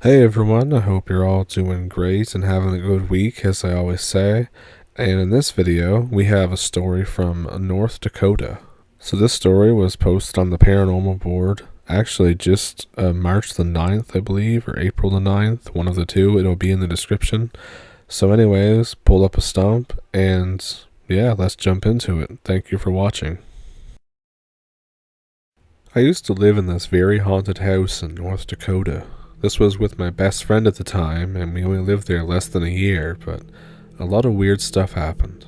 Hey everyone, I hope you're all doing great and having a good week, as I always say. And in this video, we have a story from North Dakota. So this story was posted on the paranormal board, actually just March the 9th, I believe, or April the 9th, one of the two. It'll be in the description. So anyways, pull up a stump, and yeah, let's jump into it. Thank you for watching. I used to live in this very haunted house in North Dakota. This was with my best friend at the time, and we only lived there less than a year, but a lot of weird stuff happened.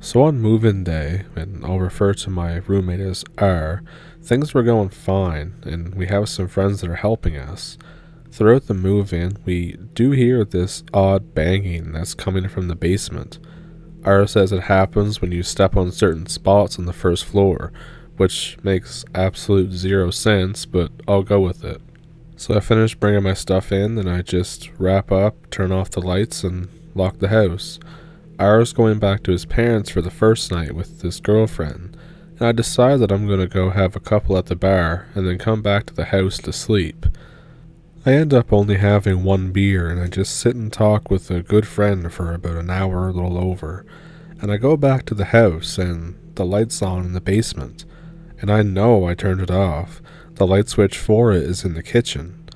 So on move-in day, and I'll refer to my roommate as R, things were going fine, and we have some friends that are helping us. Throughout the move-in, we do hear this odd banging that's coming from the basement. R says it happens when you step on certain spots on the first floor, which makes absolute zero sense, but I'll go with it. So I finish bringing my stuff in, and I just wrap up, turn off the lights, and lock the house. R's going back to his parents for the first night with his girlfriend, and I decide that I'm going to go have a couple at the bar and then come back to the house to sleep. I end up only having one beer, and I just sit and talk with a good friend for about an hour, a little over, and I go back to the house, and the light's on in the basement, and I know I turned it off. The light switch for it is in the kitchen.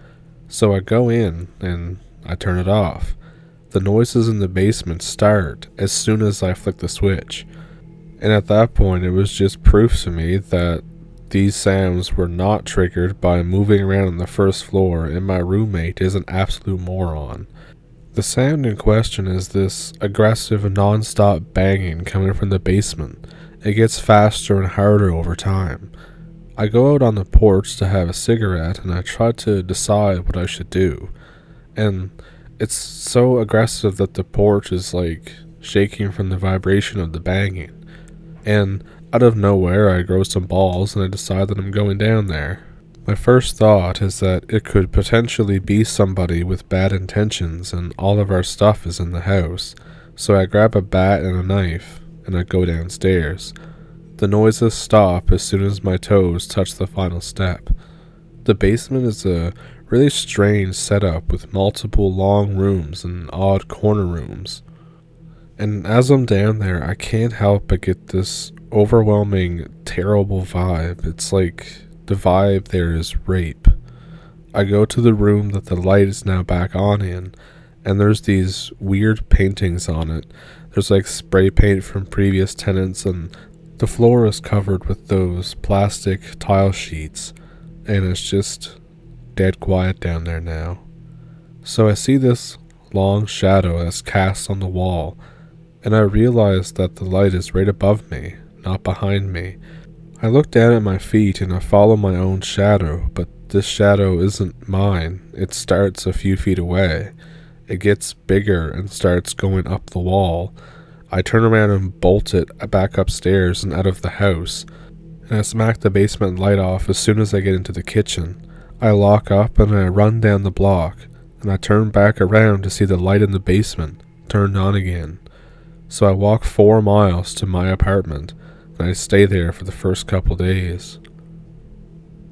So I go in and I turn it off. The noises in the basement start as soon as I flick the switch. And at that point, it was just proof to me that these sounds were not triggered by moving around on the first floor, and my roommate is an absolute moron. The sound in question is this aggressive non-stop banging coming from the basement. It gets faster and harder over time. I go out on the porch to have a cigarette, and I try to decide what I should do. And it's so aggressive that the porch is like shaking from the vibration of the banging. And out of nowhere, I grow some balls and I decide that I'm going down there. My first thought is that it could potentially be somebody with bad intentions, and all of our stuff is in the house. So I grab a bat and a knife, and I go downstairs. The noises stop as soon as my toes touch the final step. The basement is a really strange setup with multiple long rooms and odd corner rooms. And as I'm down there, I can't help but get this overwhelming, terrible vibe. It's like the vibe there is rape. I go to the room that the light is now back on in, and there's these weird paintings on it. There's like spray paint from previous tenants, and the floor is covered with those plastic tile sheets, and it's just dead quiet down there now. So I see this long shadow that's cast on the wall, and I realize that the light is right above me, not behind me. I look down at my feet and I follow my own shadow, but this shadow isn't mine. It starts a few feet away. It gets bigger and starts going up the wall. I turn around and bolt it back upstairs and out of the house, and I smack the basement light off as soon as I get into the kitchen. I lock up and I run down the block, and I turn back around to see the light in the basement turned on again. So I walk 4 miles to my apartment, and I stay there for the first couple days.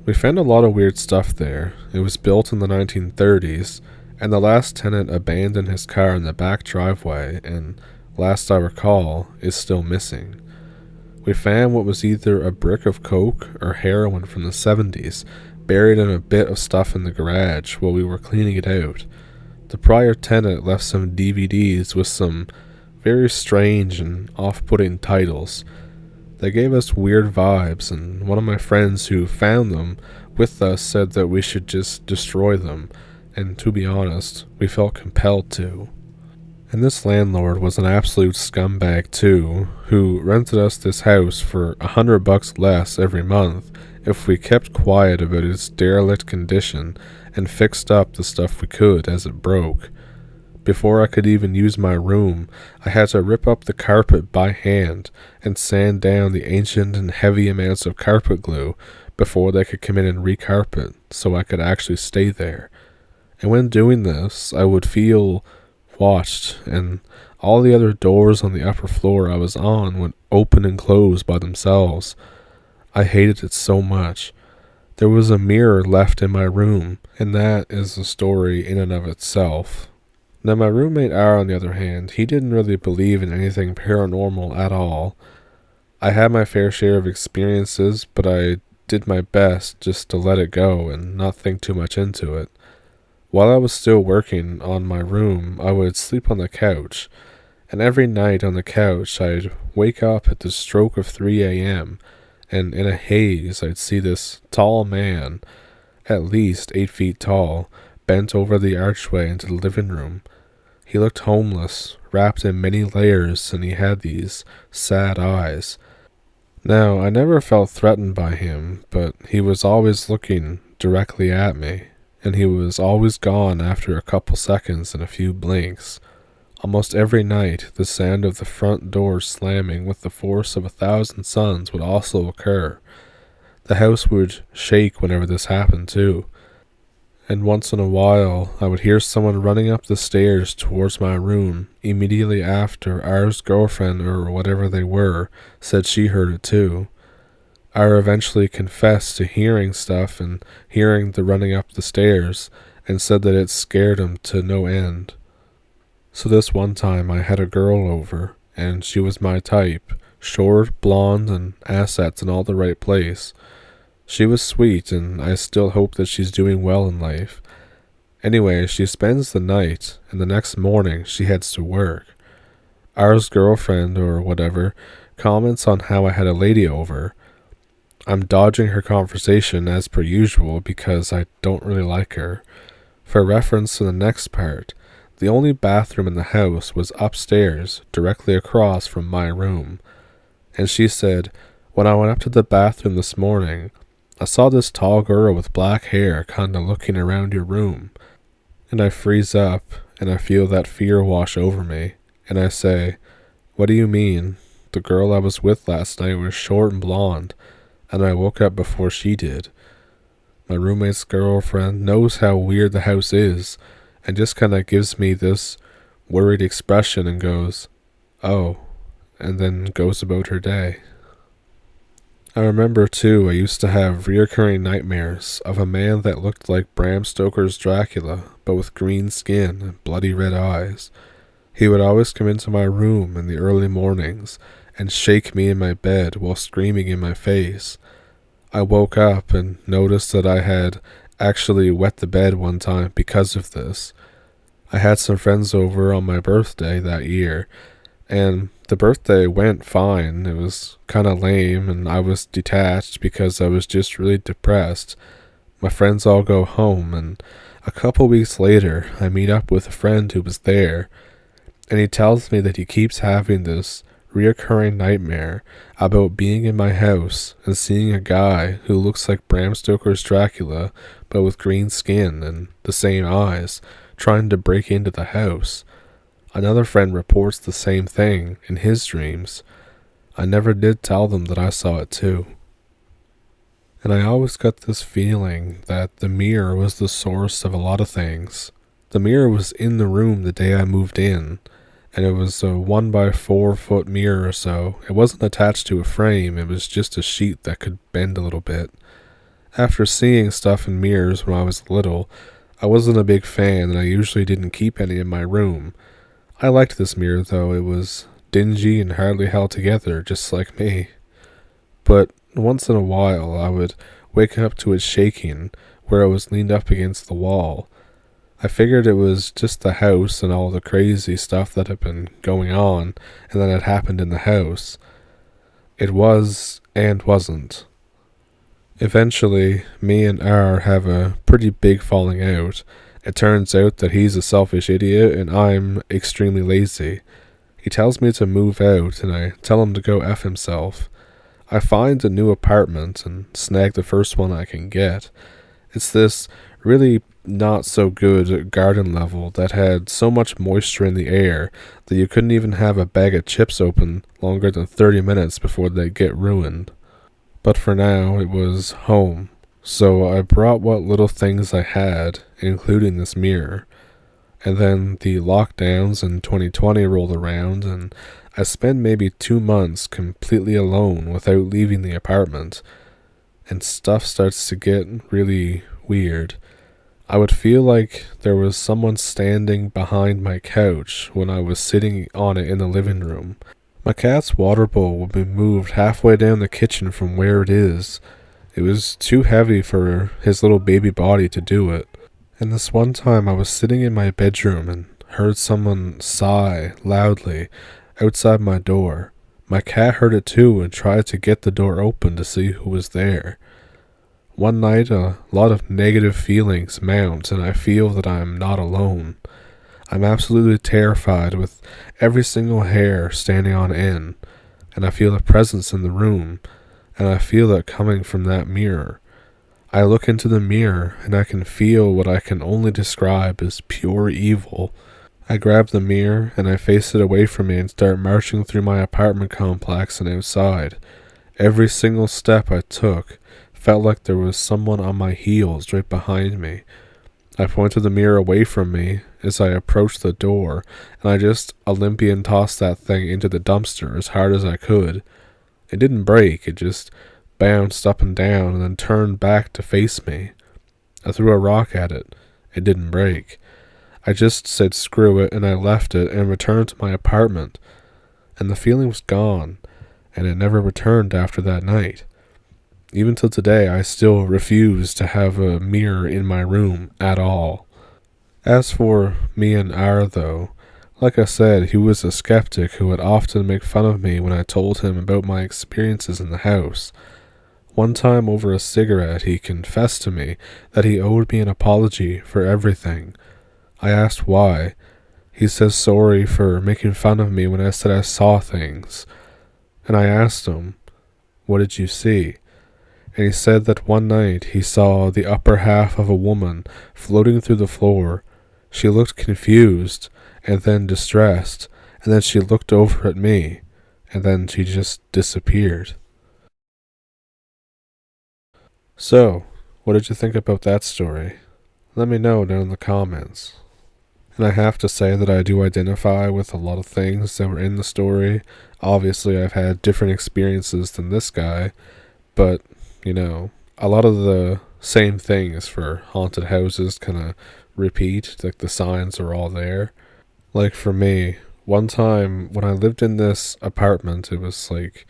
We found a lot of weird stuff there. It was built in the 1930s, and the last tenant abandoned his car in the back driveway, and last I recall, is still missing. We found what was either a brick of coke or heroin from the 70s, buried in a bit of stuff in the garage while we were cleaning it out. The prior tenant left some DVDs with some very strange and off-putting titles. They gave us weird vibes, and one of my friends who found them with us said that we should just destroy them, and to be honest, we felt compelled to. And this landlord was an absolute scumbag too, who rented us this house for $100 less every month if we kept quiet about its derelict condition and fixed up the stuff we could as it broke. Before I could even use my room, I had to rip up the carpet by hand and sand down the ancient and heavy amounts of carpet glue before they could come in and recarpet so I could actually stay there. And when doing this, I would feel watched, and all the other doors on the upper floor I was on would open and close by themselves. I hated it so much. There was a mirror left in my room, and that is a story in and of itself. Now my roommate R, on the other hand, he didn't really believe in anything paranormal at all. I had my fair share of experiences, but I did my best just to let it go and not think too much into it. While I was still working on my room, I would sleep on the couch, and every night on the couch I'd wake up at the stroke of 3 a.m., and in a haze I'd see this tall man, at least 8 feet tall, bent over the archway into the living room. He looked homeless, wrapped in many layers, and he had these sad eyes. Now, I never felt threatened by him, but he was always looking directly at me, and he was always gone after a couple seconds and a few blinks. Almost every night, the sound of the front door slamming with the force of 1,000 suns would also occur. The house would shake whenever this happened, too. And once in a while, I would hear someone running up the stairs towards my room immediately after R's girlfriend, or whatever they were, said she heard it too. R eventually confessed to hearing stuff and hearing the running up the stairs, and said that it scared him to no end. So this one time I had a girl over, and she was my type, short, blonde, and assets in all the right place. She was sweet, and I still hope that she's doing well in life. Anyway, she spends the night, and the next morning she heads to work. R's girlfriend, or whatever, comments on how I had a lady over. I'm dodging her conversation as per usual because I don't really like her. For reference to the next part, the only bathroom in the house was upstairs, directly across from my room. And she said, when I went up to the bathroom this morning, I saw this tall girl with black hair kinda looking around your room. And I freeze up, and I feel that fear wash over me, and I say, what do you mean? The girl I was with last night was short and blonde, and I woke up before she did. My roommate's girlfriend knows how weird the house is, and just kinda gives me this worried expression and goes, oh, and then goes about her day. I remember too, I used to have reoccurring nightmares of a man that looked like Bram Stoker's Dracula, but with green skin and bloody red eyes. He would always come into my room in the early mornings and shake me in my bed while screaming in my face. I woke up and noticed that I had actually wet the bed one time because of this. I had some friends over on my birthday that year, and the birthday went fine. It was kinda lame, and I was detached because I was just really depressed. My friends all go home, and a couple weeks later, I meet up with a friend who was there, and he tells me that he keeps having this reoccurring nightmare about being in my house and seeing a guy who looks like Bram Stoker's Dracula, but with green skin and the same eyes, trying to break into the house. Another friend reports the same thing in his dreams. I never did tell them that I saw it too. And I always got this feeling that the mirror was the source of a lot of things. The mirror was in the room the day I moved in, and it was a 1x4 foot mirror or so. It wasn't attached to a frame, it was just a sheet that could bend a little bit. After seeing stuff in mirrors when I was little, I wasn't a big fan, and I usually didn't keep any in my room. I liked this mirror though. It was dingy and hardly held together, just like me. But once in a while I would wake up to it shaking where it was leaned up against the wall. I figured it was just the house and all the crazy stuff that had been going on and that had happened in the house. It was and wasn't. Eventually, me and R have a pretty big falling out. It turns out that he's a selfish idiot and I'm extremely lazy. He tells me to move out and I tell him to go F himself. I find a new apartment and snag the first one I can get. It's this really not so good garden level that had so much moisture in the air that you couldn't even have a bag of chips open longer than 30 minutes before they'd get ruined. But for now, it was home, so I brought what little things I had, including this mirror. And then the lockdowns in 2020 rolled around, and I spent maybe 2 months completely alone without leaving the apartment. and stuff starts to get really weird. I would feel like there was someone standing behind my couch when I was sitting on it in the living room. My cat's water bowl would be moved halfway down the kitchen from where it is. It was too heavy for his little baby body to do it. And this one time I was sitting in my bedroom and heard someone sigh loudly outside my door. My cat heard it too and tried to get the door open to see who was there. One night a lot of negative feelings mount and I feel that I am not alone. I'm absolutely terrified with every single hair standing on end, and I feel a presence in the room, and I feel it coming from that mirror. I look into the mirror and I can feel what I can only describe as pure evil. I grab the mirror and I face it away from me and start marching through my apartment complex and outside. Every single step I took felt like there was someone on my heels right behind me. I pointed the mirror away from me as I approached the door, and I just Olympian tossed that thing into the dumpster as hard as I could. It didn't break, it just bounced up and down and then turned back to face me. I threw a rock at it. It didn't break. I just said screw it and I left it and returned to my apartment. And the feeling was gone, and it never returned after that night. Even till today, I still refuse to have a mirror in my room at all. As for me and R, though, like I said, he was a skeptic who would often make fun of me when I told him about my experiences in the house. One time over a cigarette, he confessed to me that he owed me an apology for everything. I asked why. He says sorry for making fun of me when I said I saw things. And I asked him, "What did you see?" And he said that one night he saw the upper half of a woman floating through the floor. She looked confused, and then distressed, and then she looked over at me, and then she just disappeared. So, what did you think about that story? Let me know down in the comments. And I have to say that I do identify with a lot of things that were in the story. Obviously, I've had different experiences than this guy, but, a lot of the same things for haunted houses kind of repeat. Like, the signs are all there. Like, for me, one time when I lived in this apartment, it was like,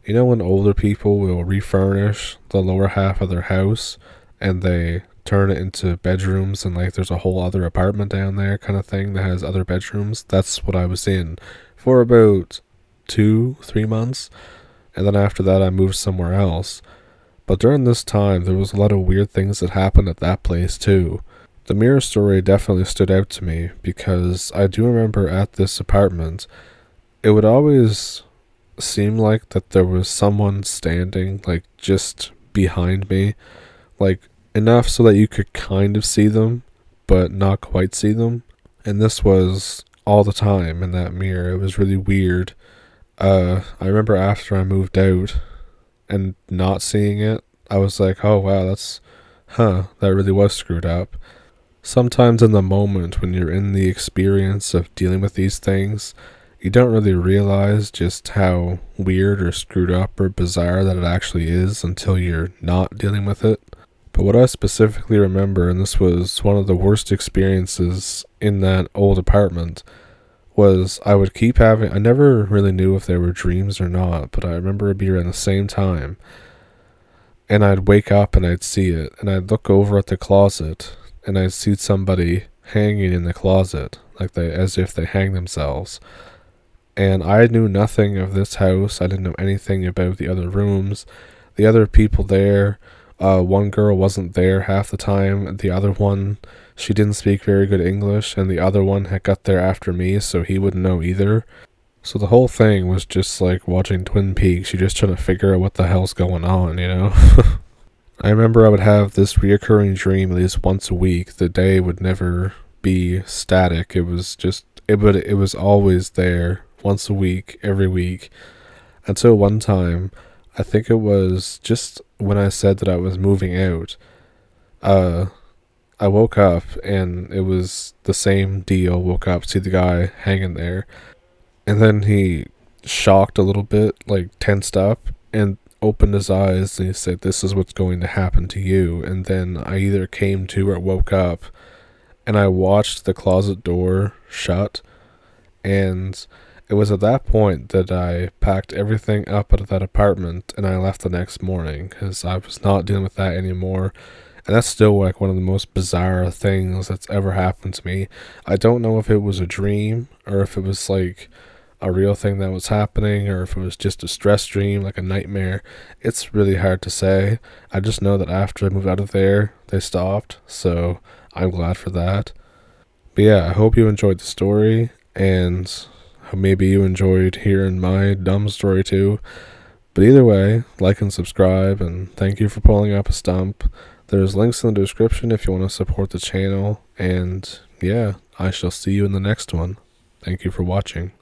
when older people will refurnish the lower half of their house and they turn it into bedrooms and like there's a whole other apartment down there kind of thing that has other bedrooms. That's what I was in for about 2-3 months, and then after that I moved somewhere else. But during this time there was a lot of weird things that happened at that place too. The mirror story definitely stood out to me because I do remember at this apartment it would always seem like that there was someone standing like just behind me, like enough so that you could kind of see them, but not quite see them. And this was all the time in that mirror. It was really weird. I remember after I moved out and not seeing it, I was like, oh wow, that really was screwed up. Sometimes in the moment when you're in the experience of dealing with these things, you don't really realize just how weird or screwed up or bizarre that it actually is until you're not dealing with it. But what I specifically remember, and this was one of the worst experiences in that old apartment, was I would keep having, I never really knew if they were dreams or not, but I remember it'd be around the same time, and I'd wake up and I'd see it, and I'd look over at the closet, and I'd see somebody hanging in the closet, as if they hang themselves. And I knew nothing of this house. I didn't know anything about the other rooms, the other people there. One girl wasn't there half the time. The other one, she didn't speak very good English, and the other one had got there after me, so he wouldn't know either. So the whole thing was just like watching Twin Peaks. You're just trying to figure out what the hell's going on, I remember I would have this reoccurring dream at least once a week. The day would never be static. It was always there. Once a week, every week, until one time, I think it was just when I said that I was moving out, I woke up and it was the same deal. Woke up, see the guy hanging there, and then he shocked a little bit, like tensed up, and opened his eyes and he said, "This is what's going to happen to you." And then I either came to or woke up, and I watched the closet door shut. And it was at that point that I packed everything up out of that apartment and I left the next morning because I was not dealing with that anymore. And that's still like one of the most bizarre things that's ever happened to me. I don't know if it was a dream or if it was like a real thing that was happening or if it was just a stress dream, like a nightmare. It's really hard to say. I just know that after I moved out of there, they stopped. So I'm glad for that. But yeah, I hope you enjoyed the story, and maybe you enjoyed hearing my dumb story too. But either way, like and subscribe, and thank you for pulling up a stump. There's links in the description if you want to support the channel, and yeah, I shall see you in the next one. Thank you for watching.